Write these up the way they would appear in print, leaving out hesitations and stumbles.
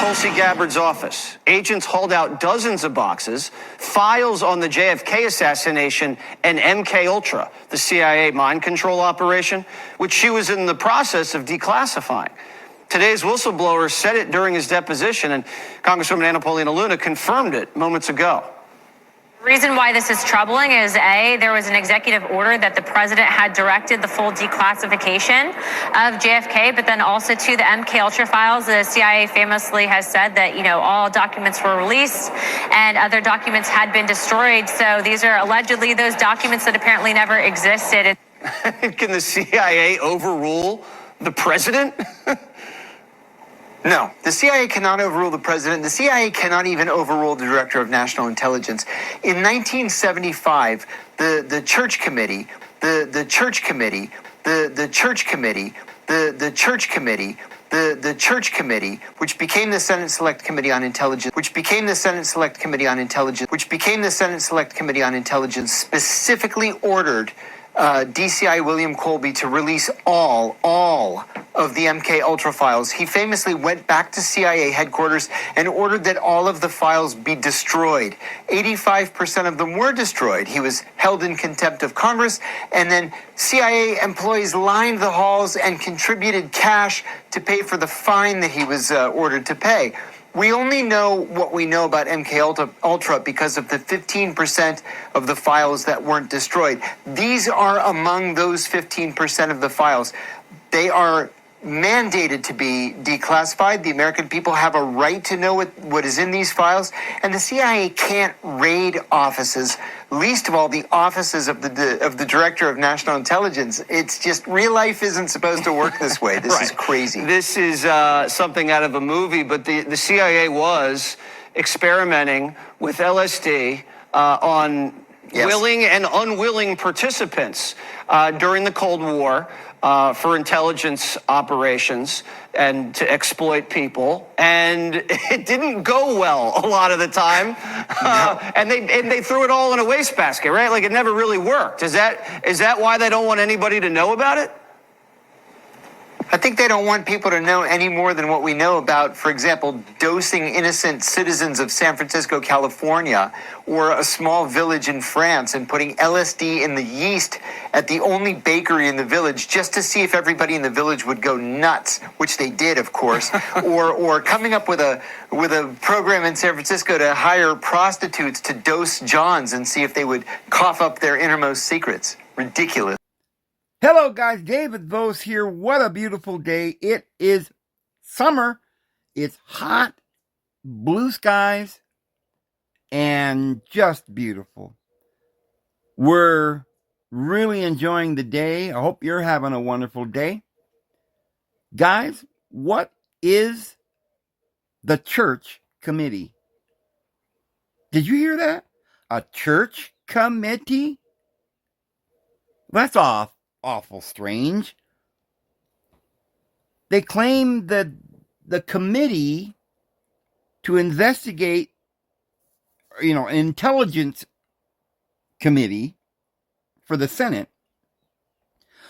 Tulsi Gabbard's office. Agents hauled out dozens of boxes, files on the JFK assassination and MK Ultra, the CIA mind control operation, which she was in the process of declassifying. Today's whistleblower said it during his deposition, and Congresswoman Anna Paulina Luna confirmed it moments ago. The reason why this is troubling is, A, there was an executive order that the president had directed the full declassification of JFK, but then also to the MK Ultra files. The CIA famously has said that, all documents were released and other documents had been destroyed. So these are allegedly those documents that apparently never existed. Can the CIA overrule the president? No, the CIA cannot overrule the president. The CIA cannot even overrule the director of national intelligence. In 1975, the Church Committee, the Church Committee, the Church Committee, the Church Committee, the Church Committee, which became the Senate Select Committee on Intelligence, specifically ordered DCI William Colby to release all of the MK Ultra files. He famously went back to CIA headquarters and ordered that all of the files be destroyed. 85% of them were destroyed. He was held in contempt of Congress, and then CIA employees lined the halls and contributed cash to pay for the fine that he was ordered to pay. We only know what we know about MK Ultra because of the 15% of the files that weren't destroyed. These are among those 15% of the files. They are mandated to be declassified. The American people have a right to know what is in these files, and the CIA can't raid offices, least of all the offices of the Director of National Intelligence. It's just, real life isn't supposed to work this way. This is crazy. This is something out of a movie, but the CIA was experimenting with LSD on willing and unwilling participants during the Cold War for intelligence operations and to exploit people, and it didn't go well a lot of the time. And they threw it all in a wastebasket, right? Like, it never really worked. Is that why they don't want anybody to know about it? I think they don't want people to know any more than what we know about, for example, dosing innocent citizens of San Francisco, California, or a small village in France and putting LSD in the yeast at the only bakery in the village just to see if everybody in the village would go nuts, which they did, of course, or coming up with a program in San Francisco to hire prostitutes to dose Johns and see if they would cough up their innermost secrets. Ridiculous. Hello guys, David Vos here. What a beautiful day. It is summer. It's hot, blue skies, and just beautiful. We're really enjoying the day. I hope you're having a wonderful day. Guys, what is the church committee? Did you hear that? A church committee? That's awful strange. They claim that the committee to investigate, an intelligence committee for the Senate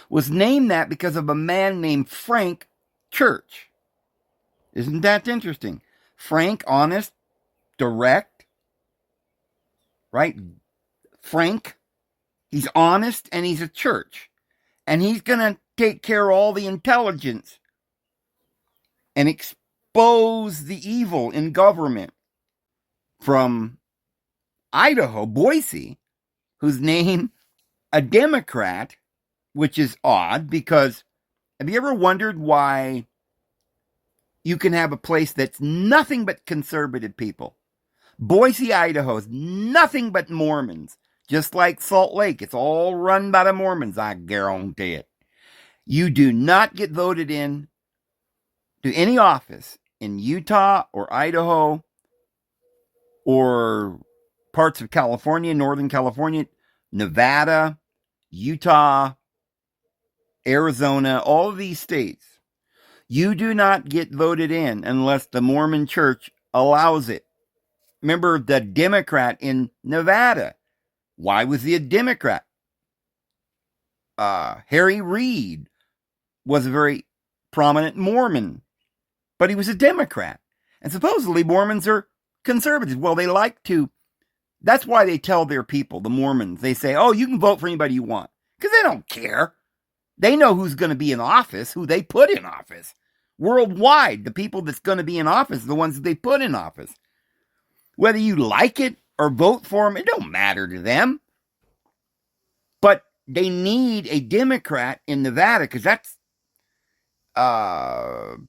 was named that because of a man named Frank Church. Isn't that interesting? Frank, honest, direct, right? Frank, he's honest and he's a church. And he's going to take care of all the intelligence and expose the evil in government. From Idaho, Boise, whose name a Democrat, which is odd because have you ever wondered why you can have a place that's nothing but conservative people? Boise, Idaho is nothing but Mormons. Just like Salt Lake, it's all run by the Mormons, I guarantee it. You do not get voted in to any office in Utah or Idaho or parts of California, Northern California, Nevada, Utah, Arizona, all of these states. You do not get voted in unless the Mormon Church allows it. Remember the Democrat in Nevada. Why was he a Democrat? Harry Reid was a very prominent Mormon, but he was a Democrat. And supposedly Mormons are conservatives. Well, they like to. That's why they tell their people, the Mormons, they say, oh, you can vote for anybody you want. Because they don't care. They know who's going to be in office, who they put in office. Worldwide, the people that's going to be in office are the ones that they put in office. Whether you like it or vote for them, it don't matter to them. But they need a Democrat in Nevada because that's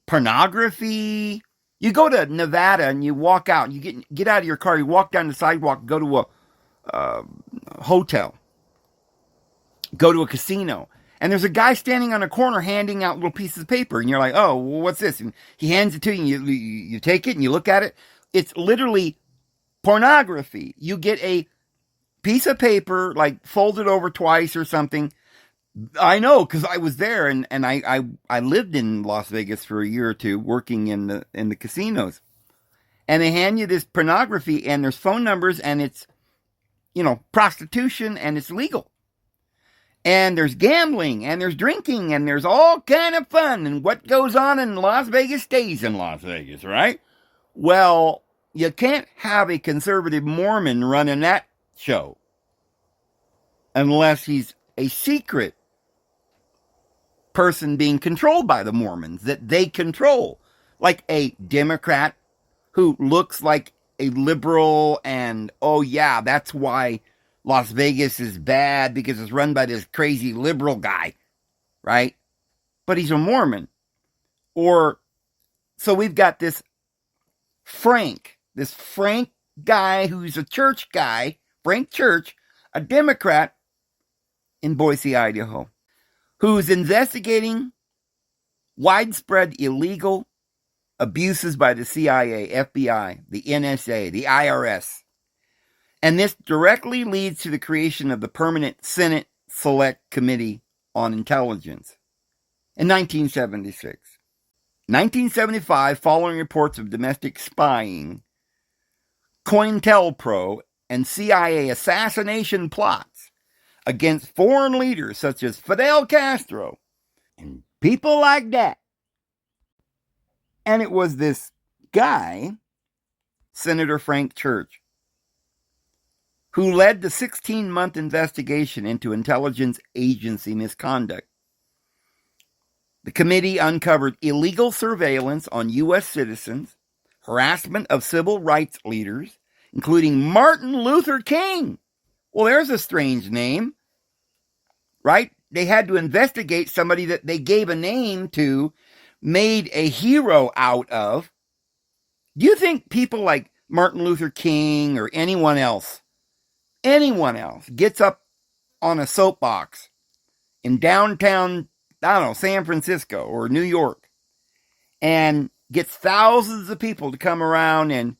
pornography. You go to Nevada and you walk out, you get out of your car, you walk down the sidewalk, go to a hotel, go to a casino, and there's a guy standing on a corner handing out little pieces of paper, and you're like, oh, well, what's this? And he hands it to you, and you take it, and you look at it. It's literally pornography. You get a piece of paper, like folded over twice or something. I know, because I was there, and I lived in Las Vegas for a year or two, working in the casinos. And they hand you this pornography, and there's phone numbers, and it's, prostitution, and it's legal. And there's gambling, and there's drinking, and there's all kind of fun. And what goes on in Las Vegas stays in Las Vegas, right? Well, you can't have a conservative Mormon running that show unless he's a secret person being controlled by the Mormons that they control. Like a Democrat who looks like a liberal, and, oh yeah, that's why Las Vegas is bad, because it's run by this crazy liberal guy, right? But he's a Mormon. Or, so we've got this Frank guy who's a church guy, Frank Church, a Democrat in Boise, Idaho, who's investigating widespread illegal abuses by the CIA, FBI, the NSA, the IRS. And this directly leads to the creation of the Permanent Senate Select Committee on Intelligence in 1976. 1975, following reports of domestic spying, COINTELPRO, and CIA assassination plots against foreign leaders such as Fidel Castro and people like that. And it was this guy, Senator Frank Church, who led the 16-month investigation into intelligence agency misconduct. The committee uncovered illegal surveillance on U.S. citizens, harassment of civil rights leaders, including Martin Luther King. Well, there's a strange name, right? They had to investigate somebody that they gave a name to, made a hero out of. Do you think people like Martin Luther King or anyone else gets up on a soapbox in downtown, San Francisco or New York, and gets thousands of people to come around and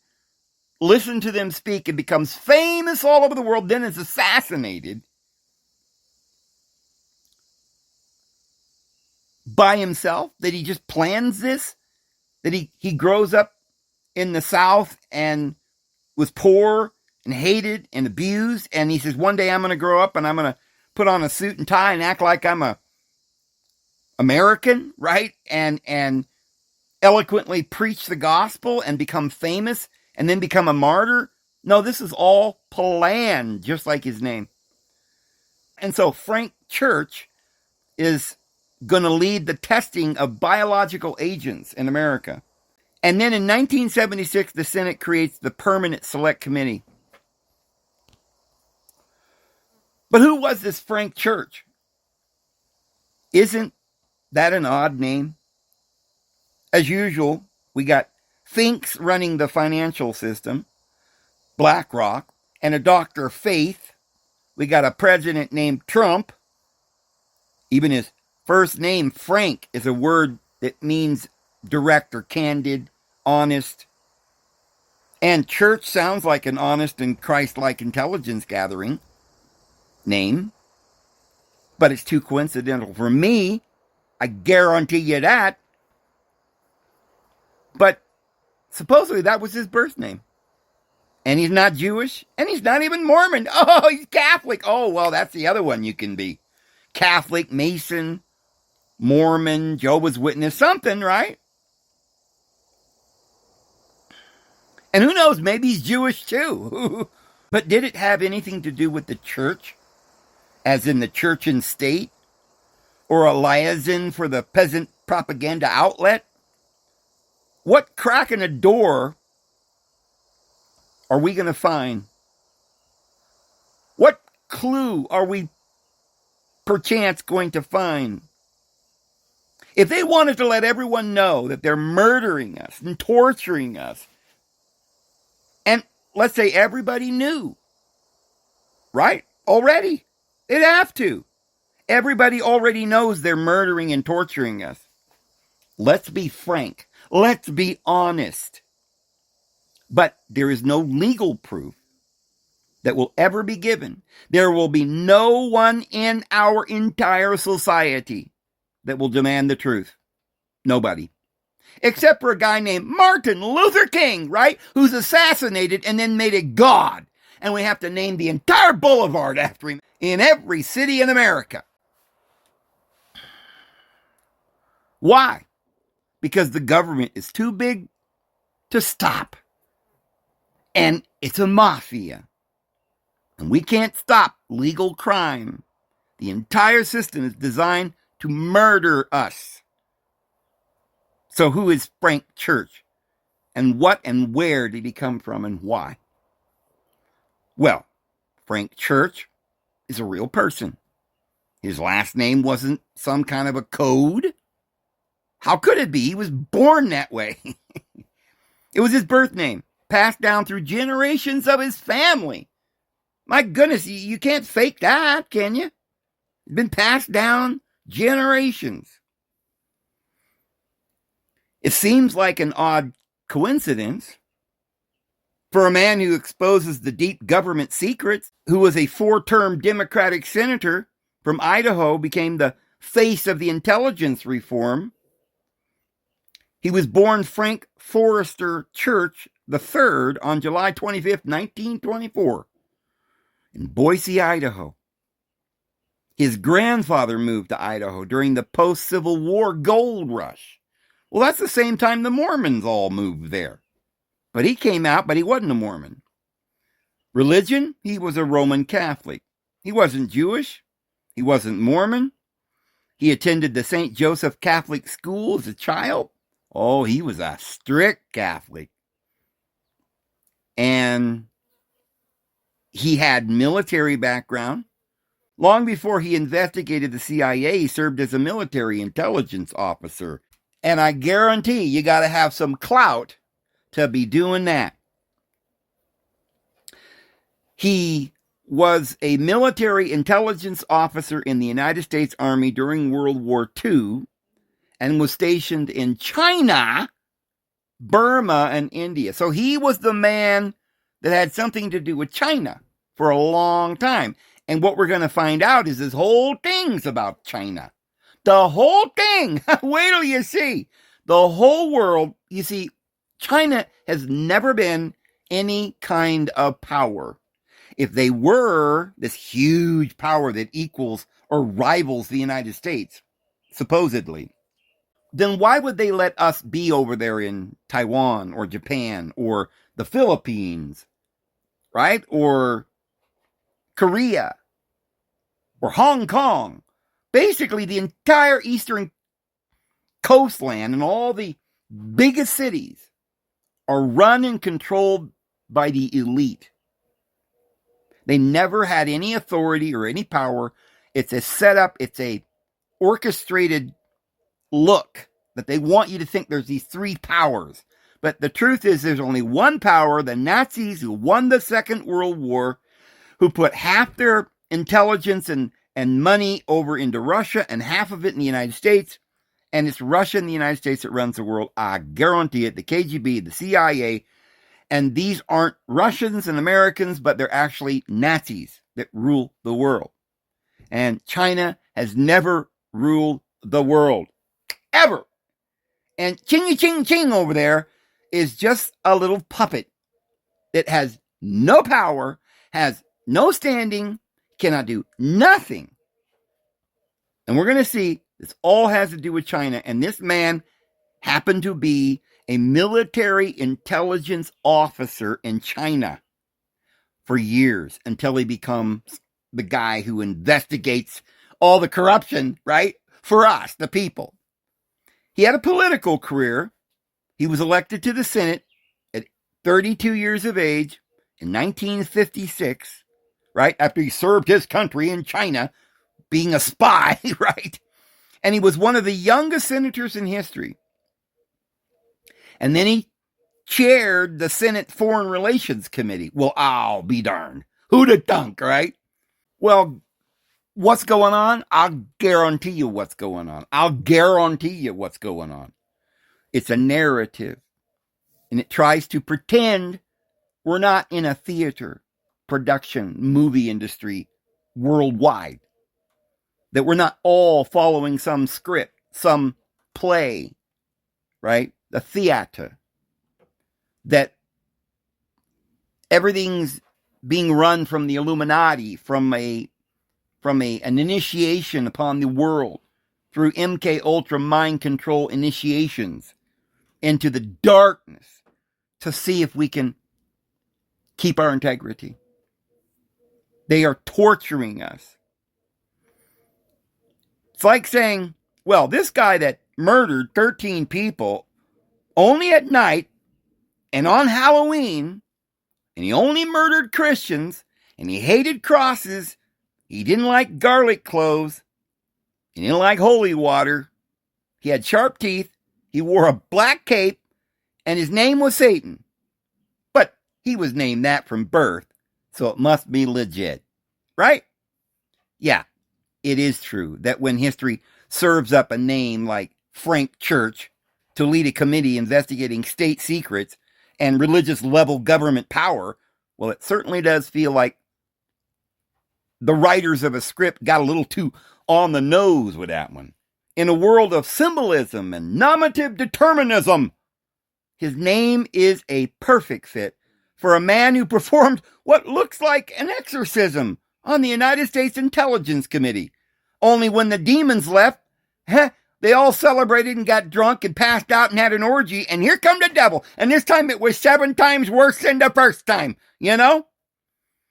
listen to them speak and becomes famous all over the world, then is assassinated by himself? That he just plans this? That he grows up in the South and was poor and hated and abused, and he says, one day I'm going to grow up and I'm going to put on a suit and tie and act like I'm a American, right? And eloquently preach the gospel and become famous and then become a martyr? No, this is all planned, just like his name. And so Frank Church is going to lead the testing of biological agents in America. And then in 1976, the Senate creates the Permanent Select Committee. But who was this Frank Church? Isn't that an odd name? As usual, we got Finks running the financial system, BlackRock, and a Dr. Faith. We got a president named Trump. Even his first name, Frank, is a word that means direct or candid, honest. And church sounds like an honest and Christ-like intelligence gathering name. But it's too coincidental for me. I guarantee you that. But supposedly that was his birth name. And he's not Jewish. And he's not even Mormon. Oh, he's Catholic. Oh, well, that's the other one you can be. Catholic, Mason, Mormon, Jehovah's Witness, something, right? And who knows, maybe he's Jewish too. But did it have anything to do with the church, as in the church and state, or a liaison for the peasant propaganda outlet? What crack in the door are we going to find? What clue are we perchance going to find? If they wanted to let everyone know that they're murdering us and torturing us, and let's say everybody knew, right? Already. They'd have to. Everybody already knows they're murdering and torturing us. Let's be frank. Let's be honest. But there is no legal proof that will ever be given. There will be no one in our entire society that will demand the truth. Nobody. Except for a guy named Martin Luther King, right? Who's assassinated and then made a god. And we have to name the entire boulevard after him in every city in America. Why? Because the government is too big to stop. And it's a mafia. And we can't stop legal crime. The entire system is designed to murder us. So who is Frank Church? And what and where did he come from and why? Well, Frank Church is a real person. His last name wasn't some kind of a code. How could it be? He was born that way. It was his birth name, passed down through generations of his family. My goodness, you can't fake that, can you? It's been passed down generations. It seems like an odd coincidence for a man who exposes the deep government secrets, who was a 4-term Democratic senator from Idaho, became the face of the intelligence reform. He was born Frank Forrester Church III on July 25th, 1924, in Boise, Idaho. His grandfather moved to Idaho during the post-Civil War gold rush. Well, that's the same time the Mormons all moved there. But he came out, but he wasn't a Mormon. Religion, he was a Roman Catholic. He wasn't Jewish. He wasn't Mormon. He attended the St. Joseph Catholic School as a child. Oh, he was a strict Catholic. And he had military background. Long before he investigated the CIA, he served as a military intelligence officer. And I guarantee you got to have some clout to be doing that. He was a military intelligence officer in the United States Army during World War II and was stationed in China, Burma, and India. So he was the man that had something to do with China for a long time. And what we're going to find out is this whole thing's about China. The whole thing. Wait till you see. The whole world, you see, China has never been any kind of power. If they were this huge power that equals or rivals the United States, supposedly, then why would they let us be over there in Taiwan or Japan or the Philippines, right? Or Korea or Hong Kong? Basically, the entire eastern coastland and all the biggest cities are run and controlled by the elite. They never had any authority or any power. It's a setup. It's a orchestrated look that they want you to think there's these 3 powers. But the truth is there's only one power, the Nazis who won the Second World War, who put half their intelligence and money over into Russia and half of it in the United States. And it's Russia and the United States that runs the world. I guarantee it. The KGB, the CIA. And these aren't Russians and Americans, but they're actually Nazis that rule the world. And China has never ruled the world. Ever. And Chingy Ching Ching over there is just a little puppet that has no power, has no standing, cannot do nothing. And we're going to see this all has to do with China. And this man happened to be a military intelligence officer in China for years until he becomes the guy who investigates all the corruption, right? For us, the people. He had a political career. He was elected to the Senate at 32 years of age in 1956, right? After he served his country in China, being a spy, right? And he was one of the youngest senators in history. And then he chaired the Senate Foreign Relations Committee. Well, I'll be darned. Who'd have thunk, right? Well, what's going on? I'll guarantee you what's going on. I'll guarantee you what's going on. It's a narrative. And it tries to pretend we're not in a theater, production, movie industry worldwide. That we're not all following some script, some play, right? The theater. That everything's being run from the Illuminati, from an initiation upon the world through MK Ultra mind control initiations into the darkness to see if we can keep our integrity. They are torturing us. It's like saying, well, this guy that murdered 13 people only at night and on Halloween, and he only murdered Christians, and he hated crosses, he didn't like garlic cloves, he didn't like holy water, he had sharp teeth, he wore a black cape, and his name was Satan. But he was named that from birth, so it must be legit. Right? Yeah, it is true that when history serves up a name like Frank Church to lead a committee investigating state secrets and religious level government power, well, it certainly does feel like the writers of a script got a little too on the nose with that one. In a world of symbolism and nominative determinism, his name is a perfect fit for a man who performed what looks like an exorcism on the United States Intelligence Committee. Only when the demons left, they all celebrated and got drunk and passed out and had an orgy, and here come the devil. And this time it was 7 times worse than the first time, you know?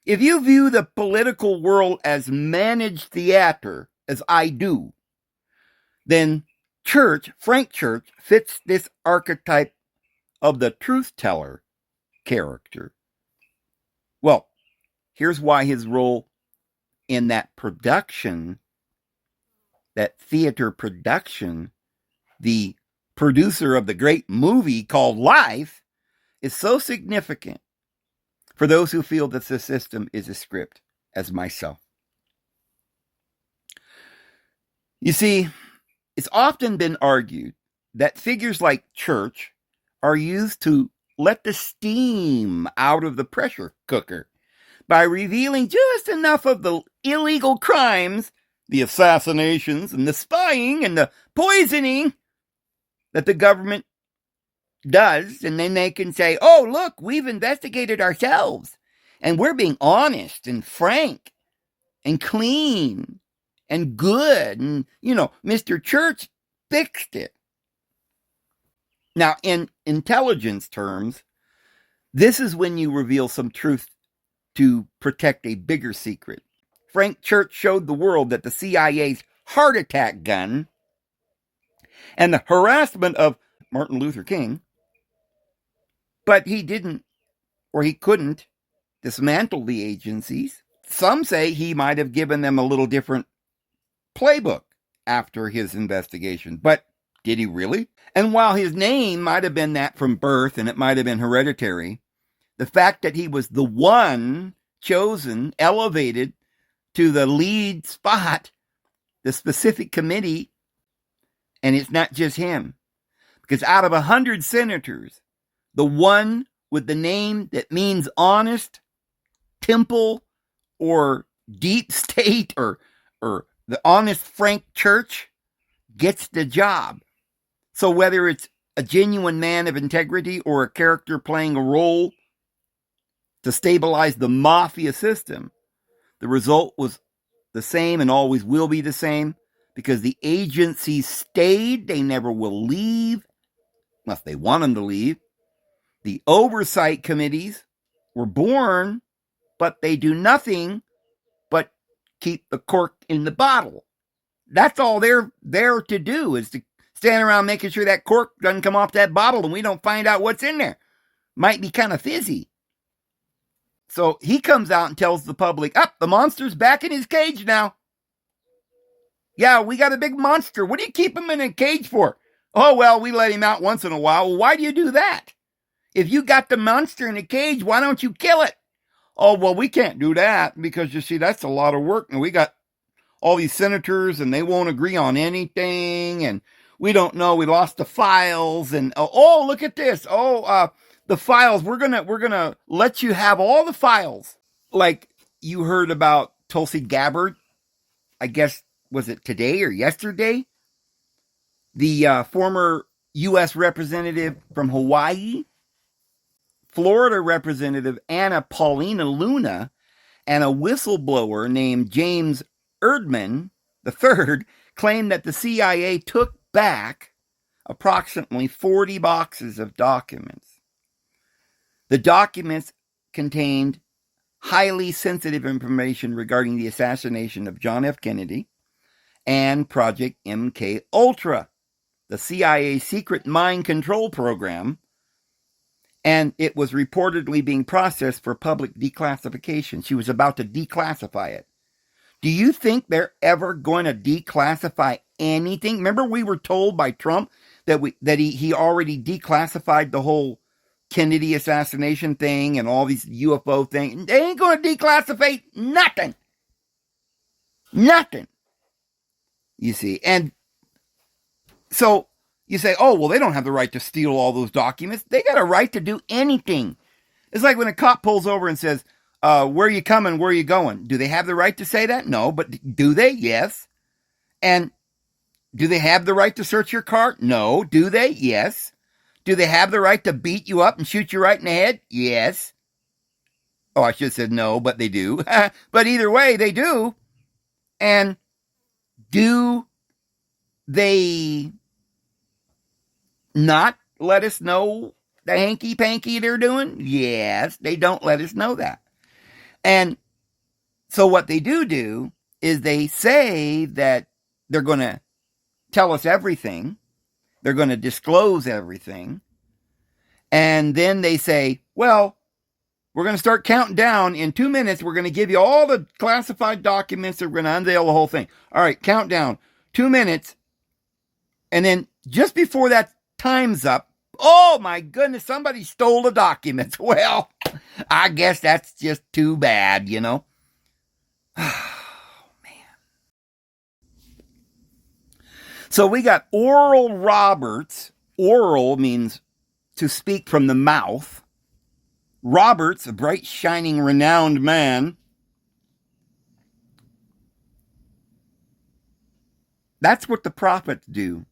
If you view the political world as managed theater, as I do, then Frank Church, fits this archetype of the truth teller character. Well, here's why his role in that production, that theater production, the producer of the great movie called Life, is so significant for those who feel that the system is a script, as myself. You see, it's often been argued that figures like Church are used to let the steam out of the pressure cooker by revealing just enough of the illegal crimes, the assassinations and the spying and the poisoning that the government does, and then they can say, oh, look, we've investigated ourselves, and we're being honest and frank and clean and good, and, Mr. Church fixed it. Now, in intelligence terms, this is when you reveal some truth to protect a bigger secret. Frank Church showed the world that the CIA's heart attack gun and the harassment of Martin Luther King, but he didn't, or he couldn't, dismantle the agencies. Some say he might have given them a little different playbook after his investigation, but did he really? And while his name might have been that from birth and it might have been hereditary, the fact that he was the one chosen, elevated to the lead spot, the specific committee, and it's not just him. Because out of 100 senators, the one with the name that means honest, temple, or deep state, or the honest Frank Church gets the job. So whether it's a genuine man of integrity or a character playing a role to stabilize the mafia system, the result was the same and always will be the same, because the agency stayed, they never will leave, unless they want them to leave. The oversight committees were born, but they do nothing but keep the cork in the bottle. That's all they're there to do, is to stand around making sure that cork doesn't come off that bottle and we don't find out what's in there. Might be kind of fizzy. So he comes out and tells the public, the monster's back in his cage now. Yeah, we got a big monster. What do you keep him in a cage for? Oh, well, we let him out once in a while. Well, why do you do that? If you got the monster in a cage, why don't you kill it? Oh, well, we can't do that because, you see, that's a lot of work. And we got all these senators and they won't agree on anything. And we don't know. We lost the files. And, oh, look at this. The files. We're going to let you have all the files. Like you heard about Tulsi Gabbard, I guess, was it today or yesterday? The former U.S. representative from Hawaii, Florida representative Anna Paulina Luna, and a whistleblower named James Erdman III claimed that the CIA took back approximately 40 boxes of documents. The documents contained highly sensitive information regarding the assassination of John F. Kennedy and Project MK Ultra, the CIA's secret mind control program, and it was reportedly being processed for public declassification. She was about to declassify it. Do you think they're ever going to declassify anything? Remember, we were told by Trump that he already declassified the whole Kennedy assassination thing and all these UFO things. They ain't going to declassify nothing. Nothing. You see, and so you say, oh, well, they don't have the right to steal all those documents. They got a right to do anything. It's like when a cop pulls over and says, where are you coming? Where are you going? Do they have the right to say that? No, but do they? Yes. And do they have the right to search your car? No. Do they? Yes. Do they have the right to beat you up and shoot you right in the head? Yes. Oh, I should have said no, but they do. But either way, they do. And do they not let us know the hanky-panky they're doing? Yes, they don't let us know that. And so what they do is they say that they're going to tell us everything. They're going to disclose everything. And then they say, well, we're going to start counting down. In 2 minutes, we're going to give you all the classified documents. We're going to unveil the whole thing. All right, count down. 2 minutes. And then just before that time's up, oh my goodness, somebody stole the documents. Well, I guess that's just too bad, you know. Oh, man. So we got Oral Roberts. Oral means to speak from the mouth. Roberts, a bright, shining, renowned man. That's what the prophets do,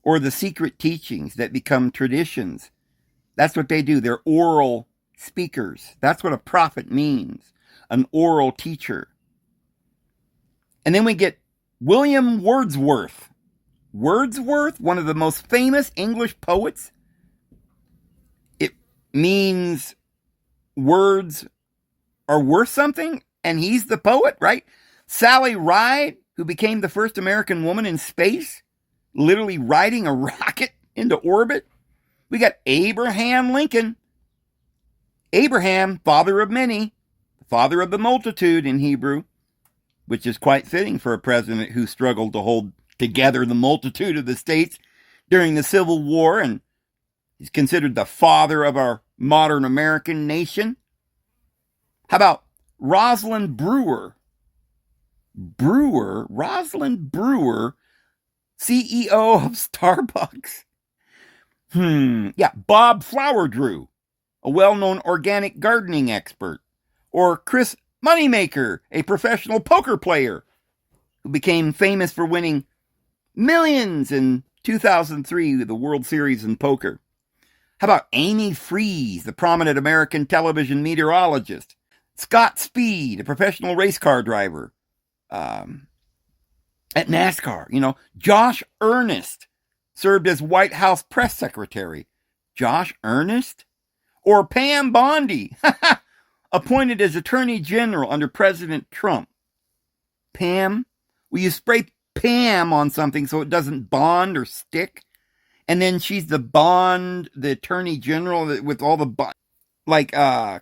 or the secret teachings that become traditions. That's what they do. They're oral speakers. That's what a prophet means, an oral teacher. And then we get William Wordsworth. Wordsworth, one of the most famous English poets. It means words are worth something, and he's the poet, right? Sally Ride, who became the first American woman in space, literally riding a rocket into orbit. We got Abraham Lincoln. Abraham, father of many, father of the multitude in Hebrew, which is quite fitting for a president who struggled to hold together the multitude of the states during the Civil War, and he's considered the father of our modern American nation. How about Rosalind Brewer? Rosalind Brewer, CEO of Starbucks. Bob Flowerdrew, a well-known organic gardening expert. Or Chris Moneymaker, a professional poker player who became famous for winning millions in 2003, the World Series in poker. How about Amy Freeze, the prominent American television meteorologist? Scott Speed, a professional race car driver at NASCAR. You know, Josh Earnest, served as White House press secretary? Josh Earnest? Or Pam Bondi, appointed as Attorney General under President Trump? Pam? Will you spray Pam on something so it doesn't bond or stick? And then she's the Attorney General with all the like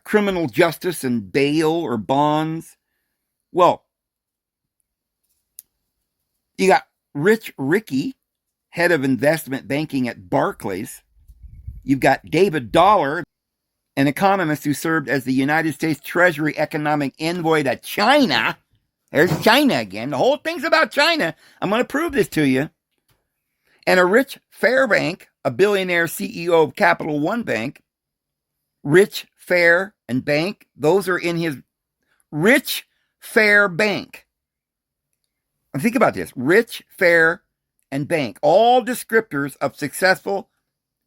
criminal justice and bail or bonds. Well, you got Rich Ricky, head of investment banking at Barclays. You've got David Dollar, an economist who served as the United States Treasury economic envoy to China. There's China again. The whole thing's about China. I'm going to prove this to you. And a Rich Fairbank, a billionaire CEO of Capital One Bank. Rich, Fair, and Bank, those are in his Rich, Fair, Bank. And think about this. Rich, Fair, and Bank. All descriptors of successful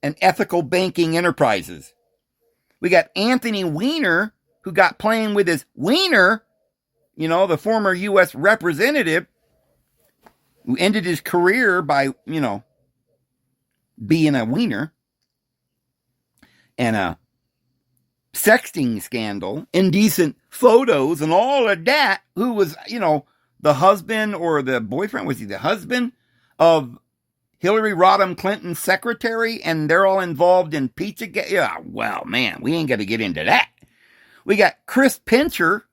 and ethical banking enterprises. We got Anthony Weiner, who got playing with his wiener, the former U.S. representative, who ended his career by, being a wiener, and a sexting scandal, indecent photos, and all of that, who was, the husband or the boyfriend, was he the husband of Hillary Rodham Clinton's secretary, and they're all involved in Pizzagate? Yeah, well, man, we ain't got to get into that. We got Chris Pincher,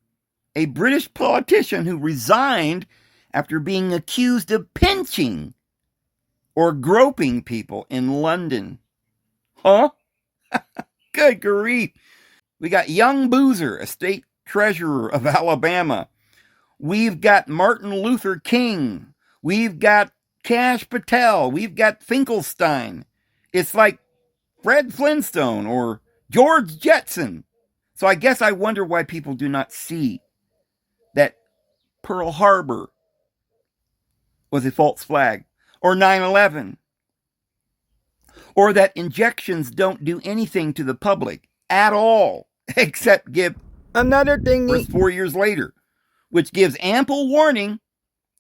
a British politician who resigned after being accused of pinching or groping people in London. Huh? Good grief. We got Young Boozer, a state treasurer of Alabama. We've got Martin Luther King. We've got Kash Patel. We've got Finkelstein. It's like Fred Flintstone or George Jetson. So I guess I wonder why people do not see that Pearl Harbor was a false flag, or 9/11, or that injections don't do anything to the public at all, except give another thing 4 years later, which gives ample warning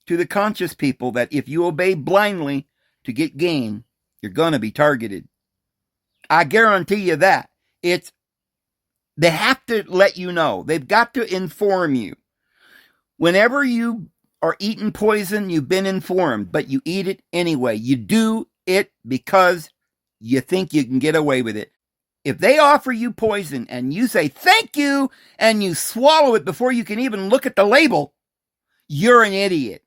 to the conscious people that if you obey blindly to get gain, you're going to be targeted. I guarantee you that. They have to let you know. They've got to inform you. Whenever you are eating poison, you've been informed, but you eat it anyway. You do it because you think you can get away with it. If they offer you poison and you say thank you and you swallow it before you can even look at the label, you're an idiot.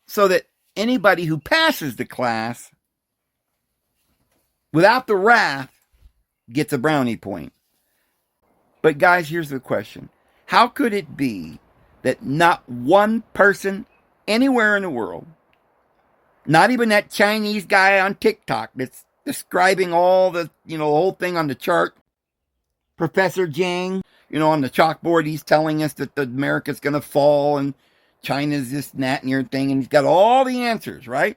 So that anybody who passes the class without the wrath gets a brownie point. But guys, here's the question. How could it be that not one person anywhere in the world, not even that Chinese guy on TikTok that's describing all the, the whole thing on the chart, Professor Jiang, on the chalkboard, he's telling us that America's going to fall and China's this and that and everything, and he's got all the answers, right?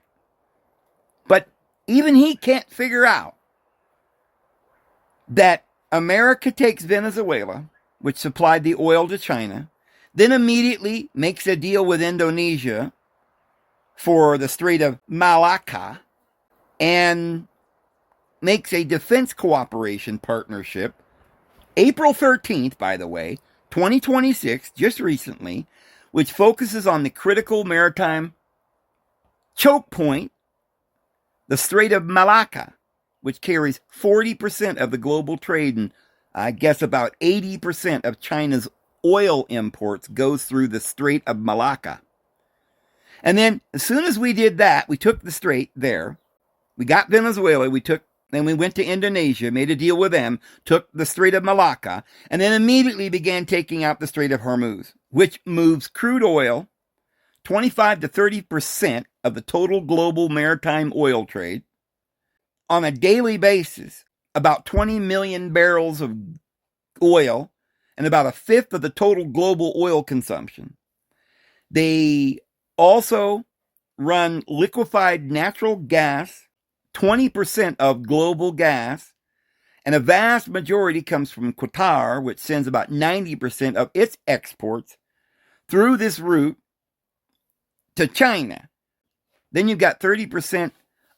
But even he can't figure out that America takes Venezuela, which supplied the oil to China, then immediately makes a deal with Indonesia for the Strait of Malacca, and makes a defense cooperation partnership, April 13th, by the way, 2026, just recently, which focuses on the critical maritime choke point, the Strait of Malacca, which carries 40% of the global trade, and I guess about 80% of China's oil imports goes through the Strait of Malacca. And then, as soon as we did that, we took the strait there, we got Venezuela, then we went to Indonesia, made a deal with them, took the Strait of Malacca, and then immediately began taking out the Strait of Hormuz, which moves crude oil, 25 to 30% of the total global maritime oil trade, on a daily basis, about 20 million barrels of oil, and about a fifth of the total global oil consumption. They also run liquefied natural gas, 20% of global gas, and a vast majority comes from Qatar, which sends about 90% of its exports through this route to China. Then you've got 30%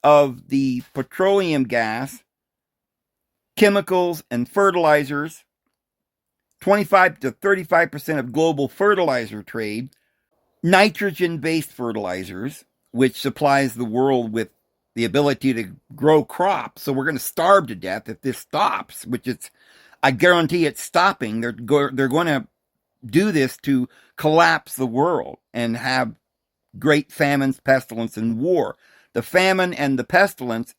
of the petroleum gas, chemicals, and fertilizers, 25 to 35% of global fertilizer trade, nitrogen-based fertilizers, which supplies the world with the ability to grow crops. So we're going to starve to death if this stops, which it's, I guarantee it's stopping. They're going to do this to collapse the world and have great famines, pestilence, and war. The famine and the pestilence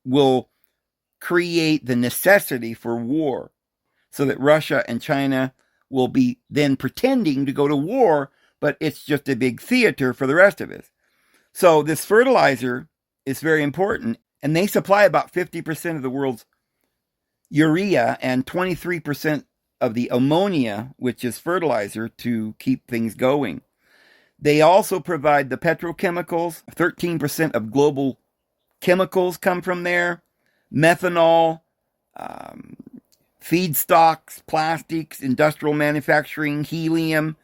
will create the necessity for war so that Russia and China will be then pretending to go to war, but it's just a big theater for the rest of us. So this fertilizer is very important, and they supply about 50% of the world's urea and 23% of the ammonia, which is fertilizer, to keep things going. They also provide the petrochemicals. 13% of global chemicals come from there. Methanol, feedstocks, plastics, industrial manufacturing, helium.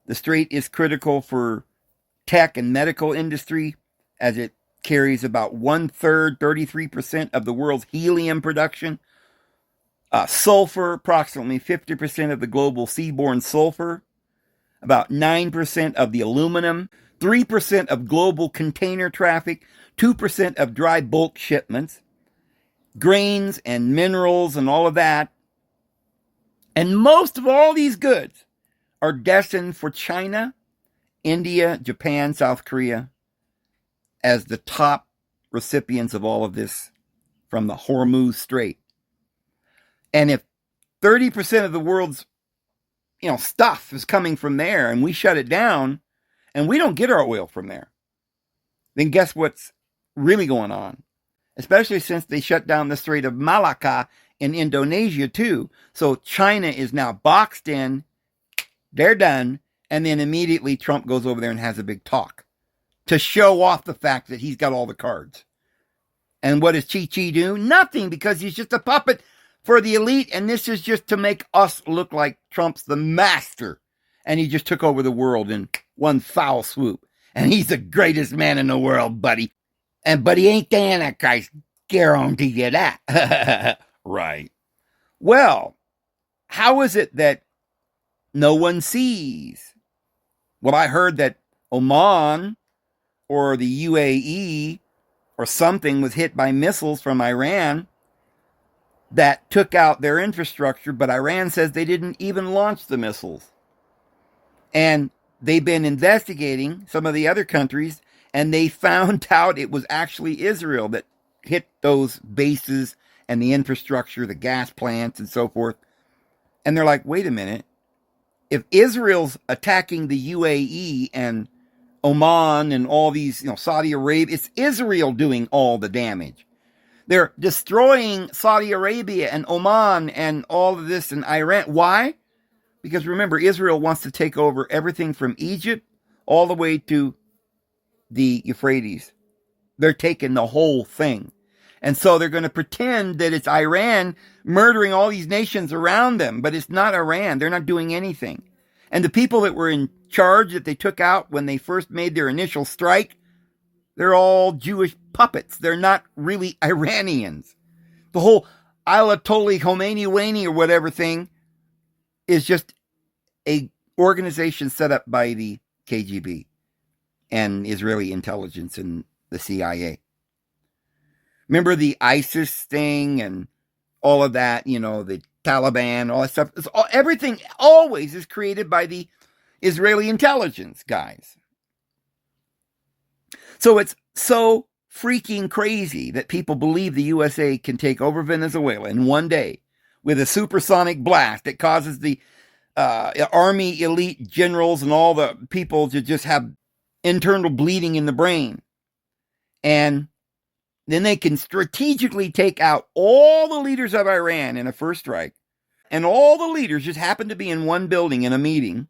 The strait is critical for tech and medical industry, as it carries about 1/3, 33% of the world's helium production. Sulfur, approximately 50% of the global seaborne sulfur, about 9% of the aluminum, 3% of global container traffic, 2% of dry bulk shipments, grains and minerals and all of that. And most of all these goods are destined for China, India, Japan, South Korea as the top recipients of all of this from the Hormuz Strait. And if 30% of the world's stuff is coming from there and we shut it down and we don't get our oil from there, then guess what's really going on? Especially since they shut down the Strait of Malacca in Indonesia too. So China is now boxed in, they're done, and then immediately Trump goes over there and has a big talk to show off the fact that he's got all the cards. And what does Chi do? Nothing, because he's just a puppet for the elite, and this is just to make us look like Trump's the master. And he just took over the world in one foul swoop. And he's the greatest man in the world, buddy. But he ain't the Antichrist. Guarantee you that. Right. Well, how is it that no one sees? Well, I heard that Oman or the UAE or something was hit by missiles from Iran that took out their infrastructure, but Iran says they didn't even launch the missiles. And they've been investigating some of the other countries, and they found out it was actually Israel that hit those bases and the infrastructure, the gas plants and so forth. And they're like, wait a minute. If Israel's attacking the UAE and Oman and all these, Saudi Arabia, it's Israel doing all the damage. They're destroying Saudi Arabia and Oman and all of this in Iran. Why? Because remember, Israel wants to take over everything from Egypt all the way to the Euphrates. They're taking the whole thing. And so they're going to pretend that it's Iran murdering all these nations around them, but it's not Iran. They're not doing anything. And the people that were in charge that they took out when they first made their initial strike, they're all Jewish puppets. They're not really Iranians. The whole Ayatollah Khomeini or whatever thing is just a organization set up by the KGB and Israeli intelligence and the CIA. Remember the ISIS thing and all of that, the Taliban, all that stuff. Everything always is created by the Israeli intelligence guys. So it's so freaking crazy that people believe the USA can take over Venezuela in one day with a supersonic blast that causes the army elite generals and all the people to just have internal bleeding in the brain. And then they can strategically take out all the leaders of Iran in a first strike. And all the leaders just happen to be in one building in a meeting.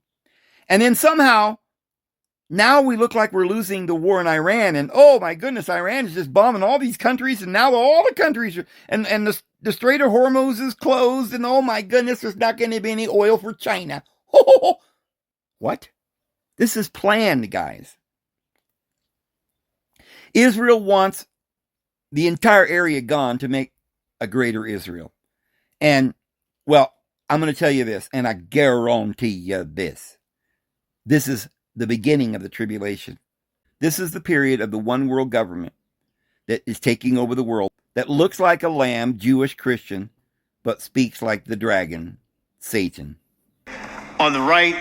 And then somehow, now we look like we're losing the war in Iran. And oh my goodness, Iran is just bombing all these countries. And now all the countries are, and the Strait of Hormuz is closed. And oh my goodness, there's not going to be any oil for China. What? This is planned, guys. Israel wants the entire area gone to make a greater Israel. And, well, I'm going to tell you this, and I guarantee you this. This is the beginning of the tribulation. This is the period of the one world government that is taking over the world, that looks like a lamb, Jewish Christian, but speaks like the dragon, Satan. On the right,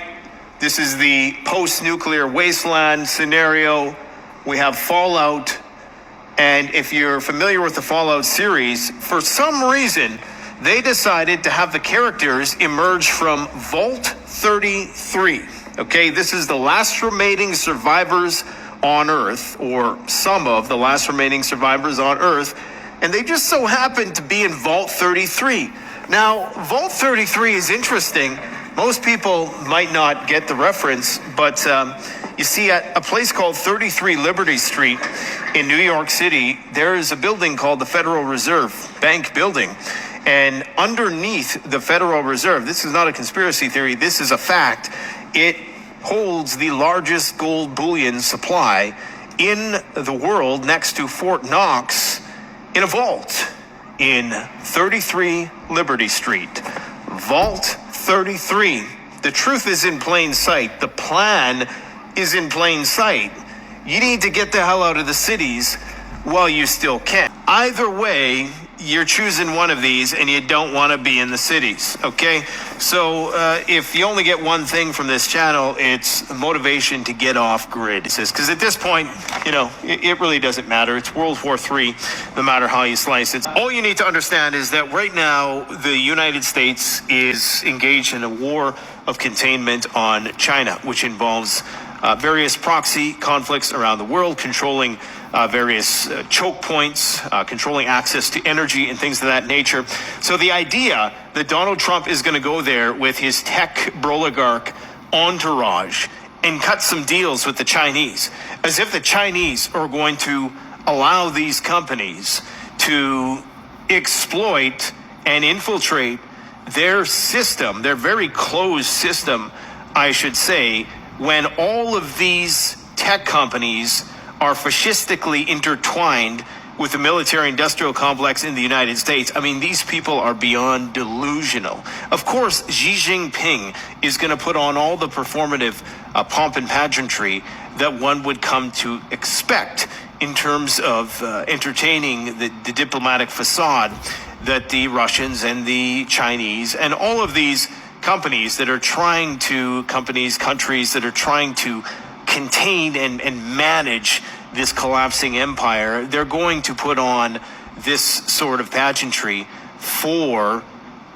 this is the post-nuclear wasteland scenario. We have Fallout, and if you're familiar with the Fallout series, for some reason, they decided to have the characters emerge from Vault 33. Okay, this is the last remaining survivors on Earth, or some of the last remaining survivors on Earth, and they just so happen to be in Vault 33. Now, Vault 33 is interesting. Most people might not get the reference, but you see, at a place called 33 Liberty Street in New York City, there is a building called the Federal Reserve Bank Building. And underneath the Federal Reserve, this is not a conspiracy theory, this is a fact, it holds the largest gold bullion supply in the world, next to Fort Knox, in a vault in 33 Liberty Street. Vault 33. The truth is in plain sight. The plan is in plain sight. You need to get the hell out of the cities while you still can. Either way, you're choosing one of these, and you don't want to be in the cities, okay? So if you only get one thing from this channel, it's motivation to get off grid. Because at this point, you know, it really doesn't matter. It's World War III, no matter how you slice it. All you need to understand is that right now, the United States is engaged in a war of containment on China, which involves various proxy conflicts around the world, controlling various choke points, controlling access to energy and things of that nature. So the idea that Donald Trump is going to go there with his tech broligarch entourage and cut some deals with the Chinese, as if the Chinese are going to allow these companies to exploit and infiltrate their system, their very closed system, I should say, when all of these tech companies are fascistically intertwined with the military-industrial complex in the United States. I mean, these people are beyond delusional. Of course, Xi Jinping is going to put on all the performative pomp and pageantry that one would come to expect in terms of entertaining the diplomatic facade that the Russians and the Chinese and all of these companies that are trying to, countries that are trying to contain and manage this collapsing empire, they're going to put on this sort of pageantry for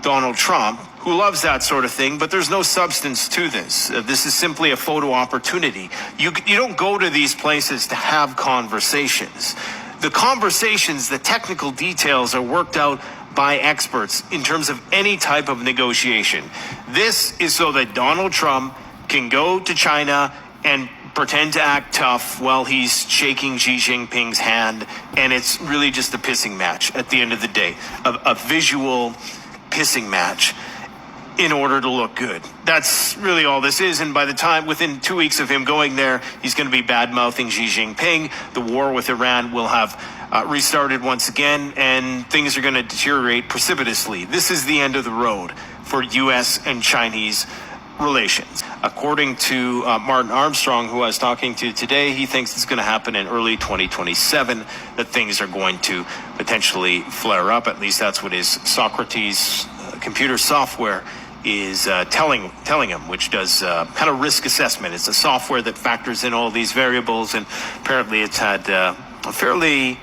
Donald Trump, who loves that sort of thing, but there's no substance to this. This is simply a photo opportunity. You don't go to these places to have conversations. The conversations, the technical details are worked out by experts in terms of any type of negotiation. This is so that Donald Trump can go to China and pretend to act tough while he's shaking Xi Jinping's hand, and it's really just a pissing match at the end of the day, a visual pissing match in order to look good. That's really all this is, and by the time, within 2 weeks of him going there, he's going to be bad-mouthing Xi Jinping. The war with Iran will have restarted once again, and things are going to deteriorate precipitously. This is the end of the road for U.S. and Chinese relations. According to Martin Armstrong, who I was talking to today, he thinks it's going to happen in early 2027, that things are going to potentially flare up. At least that's what his Socrates computer software is telling him, which does kind of risk assessment. It's a software that factors in all these variables, and apparently it's had a fairly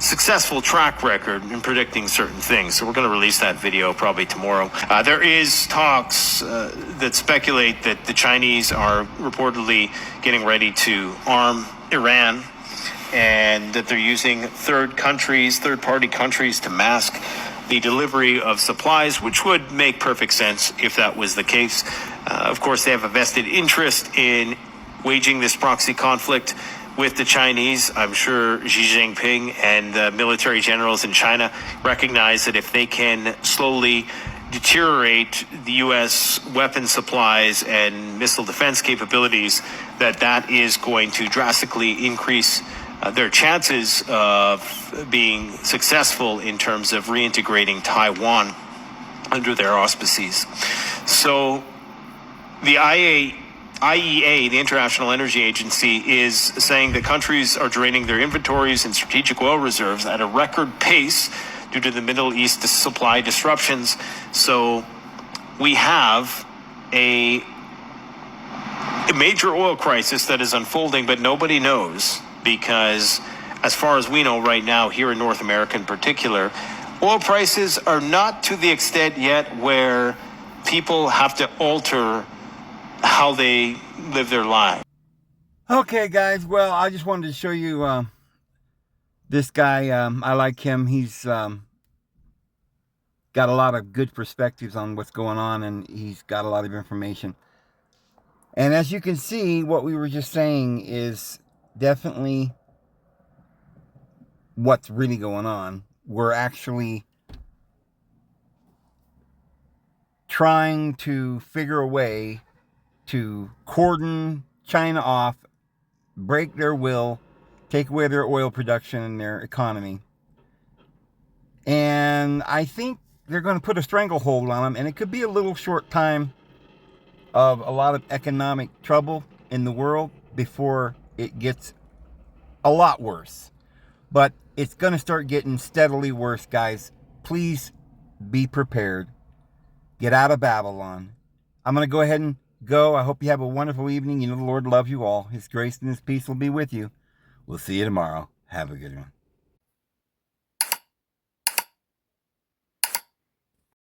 successful track record in predicting certain things. So we're going to release that video probably tomorrow. There is talks that speculate that the Chinese are reportedly getting ready to arm Iran, and that they're using third-party countries to mask the delivery of supplies, which would make perfect sense if that was the case. Of course, they have a vested interest in waging this proxy conflict with the Chinese. I'm sure Xi Jinping and the military generals in China recognize that if they can slowly deteriorate the U.S. weapon supplies and missile defense capabilities, that is going to drastically increase their chances of being successful in terms of reintegrating Taiwan under their auspices. So the IEA, the International Energy Agency, is saying that countries are draining their inventories and strategic oil reserves at a record pace due to the Middle East supply disruptions. So we have a major oil crisis that is unfolding, but nobody knows, because as far as we know right now, here in North America in particular, oil prices are not to the extent yet where people have to alter how they live their lives. Okay, guys. Well, I just wanted to show you this guy. I like him. He's got a lot of good perspectives on what's going on, and he's got a lot of information. And as you can see, what we were just saying is definitely what's really going on. We're actually trying to figure a way to cordon China off, break their will, take away their oil production and their economy. And I think they're going to put a stranglehold on them, and it could be a little short time of a lot of economic trouble in the world before it gets a lot worse. But it's going to start getting steadily worse, guys. Please be prepared. Get out of Babylon. I'm going to go ahead and go. I hope you have a wonderful evening. You know the Lord loves you all. His grace and His peace will be with you. We'll see you tomorrow. Have a good one.